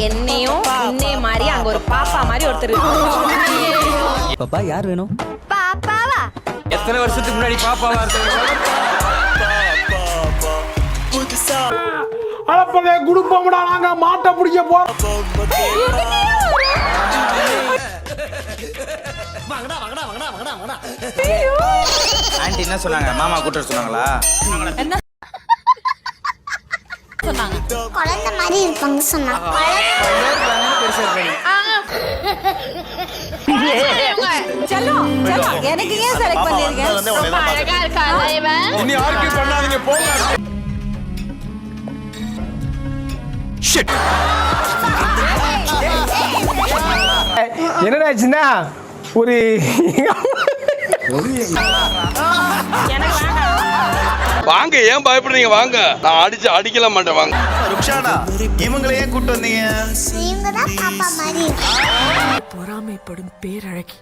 என்னையும் உன்னை மாதிரி அங்க ஒரு பாப்பா மாதிரி ஒருத்தர் இருக்காங்க. பாப்பா யார் வேணும்? பாப்பாவா? எத்தனை வருஷத்துக்கு முன்னாடி பாப்பாவா அழப்பங்க குடும்பம்டா, நாங்க மாட்டை பிடிக்க போறோம். ஆண்டி என்ன சொன்னாங்க? மாமா கூட்ட சொன்னாங்களா? என்ன சொன்னாங்க? குழந்தை மாதிரி இருப்பாங்க சொன்னாங்க. செல்லம் செல்லம் எனக்கு ஏன் செலக்ட் பண்ணிருக்கேன்? ரொம்ப அழகா இருக்கால இவன். இனி யாருக்கு பண்ணாதீங்க போங்க. என்னடாச்சுன்னா ஒரு வாங்க, ஏன் பயப்படுறீங்க? வாங்க, நான் அடிக்கல மாட்டேன். வாங்க. ருக்ஷானா, இவங்களை ஏன் கூட்டு வந்தீங்க? இவங்க தான் பாப்பா மாதிரி இருக்காங்க. பொறாமைப்படும் பேரழகி.